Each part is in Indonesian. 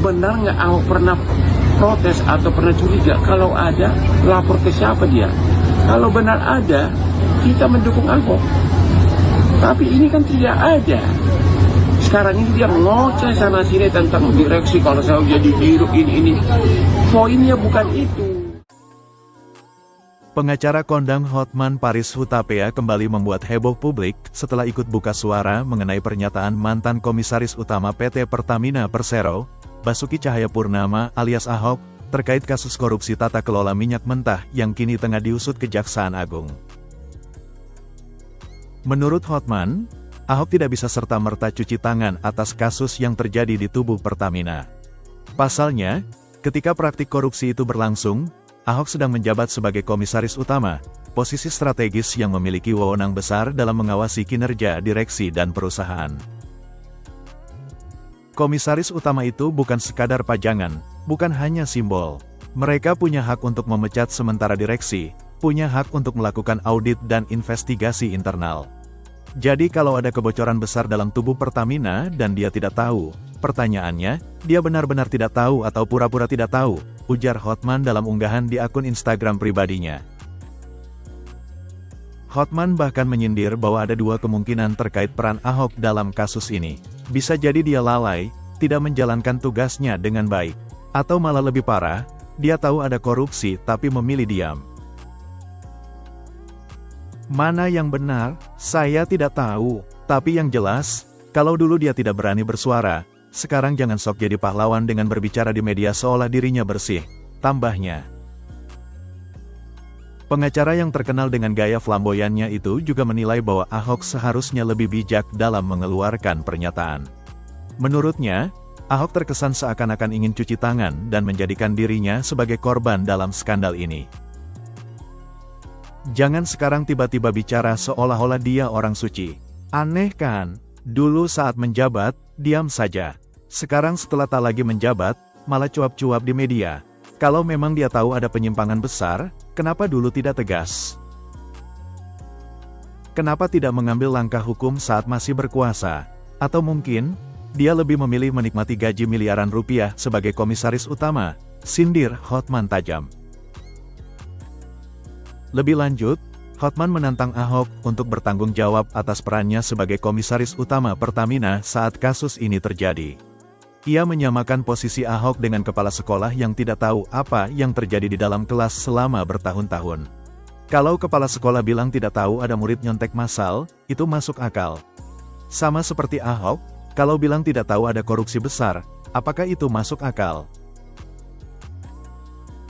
benar nggak Ahok pernah protes atau pernah curiga? Kalau ada, lapor ke siapa dia? Kalau benar ada, kita mendukung Ahok. Tapi ini kan tidak ada. Sekarang ini dia ngoceh sana sini tentang direksi, kalau saya jadi dirut ini. Poinnya bukan itu. Pengacara kondang Hotman Paris Hutapea kembali membuat heboh publik setelah ikut buka suara mengenai pernyataan mantan Komisaris Utama PT Pertamina Persero, Basuki Cahayapurnama alias Ahok, terkait kasus korupsi tata kelola minyak mentah yang kini tengah diusut Kejaksaan Agung. Menurut Hotman, Ahok tidak bisa serta-merta cuci tangan atas kasus yang terjadi di tubuh Pertamina. Pasalnya, ketika praktik korupsi itu berlangsung, Ahok sedang menjabat sebagai komisaris utama, posisi strategis yang memiliki wewenang besar dalam mengawasi kinerja direksi dan perusahaan. Komisaris utama itu bukan sekadar pajangan, bukan hanya simbol. Mereka punya hak untuk memecat sementara direksi, punya hak untuk melakukan audit dan investigasi internal. Jadi kalau ada kebocoran besar dalam tubuh Pertamina dan dia tidak tahu, pertanyaannya, dia benar-benar tidak tahu atau pura-pura tidak tahu, ujar Hotman dalam unggahan di akun Instagram pribadinya. Hotman bahkan menyindir bahwa ada dua kemungkinan terkait peran Ahok dalam kasus ini. Bisa jadi dia lalai, tidak menjalankan tugasnya dengan baik. Atau malah lebih parah, dia tahu ada korupsi tapi memilih diam. Mana yang benar, saya tidak tahu. Tapi yang jelas, kalau dulu dia tidak berani bersuara, sekarang jangan sok jadi pahlawan dengan berbicara di media seolah dirinya bersih, tambahnya. Pengacara yang terkenal dengan gaya flamboyannya itu juga menilai bahwa Ahok seharusnya lebih bijak dalam mengeluarkan pernyataan. Menurutnya, Ahok terkesan seakan-akan ingin cuci tangan dan menjadikan dirinya sebagai korban dalam skandal ini. Jangan sekarang tiba-tiba bicara seolah-olah dia orang suci. Aneh kan? Dulu saat menjabat, diam saja. Sekarang setelah tak lagi menjabat, malah cuap-cuap di media. Kalau memang dia tahu ada penyimpangan besar, kenapa dulu tidak tegas? Kenapa tidak mengambil langkah hukum saat masih berkuasa? Atau mungkin, dia lebih memilih menikmati gaji miliaran rupiah sebagai komisaris utama, sindir Hotman tajam. Lebih lanjut, Hotman menantang Ahok untuk bertanggung jawab atas perannya sebagai komisaris utama Pertamina saat kasus ini terjadi. Ia menyamakan posisi Ahok dengan kepala sekolah yang tidak tahu apa yang terjadi di dalam kelas selama bertahun-tahun. Kalau kepala sekolah bilang tidak tahu ada murid nyontek massal, itu masuk akal. Sama seperti Ahok, kalau bilang tidak tahu ada korupsi besar, apakah itu masuk akal?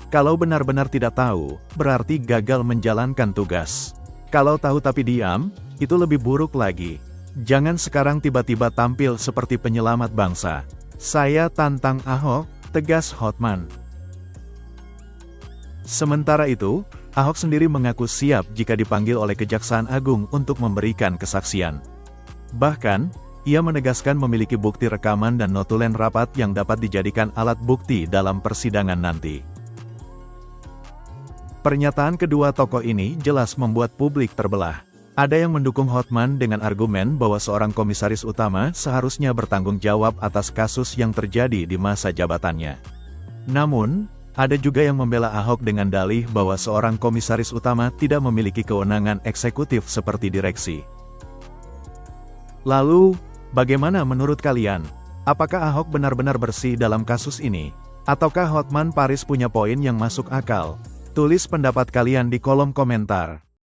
Kalau benar-benar tidak tahu, berarti gagal menjalankan tugas. Kalau tahu tapi diam, itu lebih buruk lagi. Jangan sekarang tiba-tiba tampil seperti penyelamat bangsa. Saya tantang Ahok, tegas Hotman. Sementara itu, Ahok sendiri mengaku siap jika dipanggil oleh Kejaksaan Agung untuk memberikan kesaksian. Bahkan, ia menegaskan memiliki bukti rekaman dan notulen rapat yang dapat dijadikan alat bukti dalam persidangan nanti. Pernyataan kedua tokoh ini jelas membuat publik terbelah. Ada yang mendukung Hotman dengan argumen bahwa seorang komisaris utama seharusnya bertanggung jawab atas kasus yang terjadi di masa jabatannya. Namun, ada juga yang membela Ahok dengan dalih bahwa seorang komisaris utama tidak memiliki kewenangan eksekutif seperti direksi. Lalu, bagaimana menurut kalian? Apakah Ahok benar-benar bersih dalam kasus ini? Ataukah Hotman Paris punya poin yang masuk akal? Tulis pendapat kalian di kolom komentar.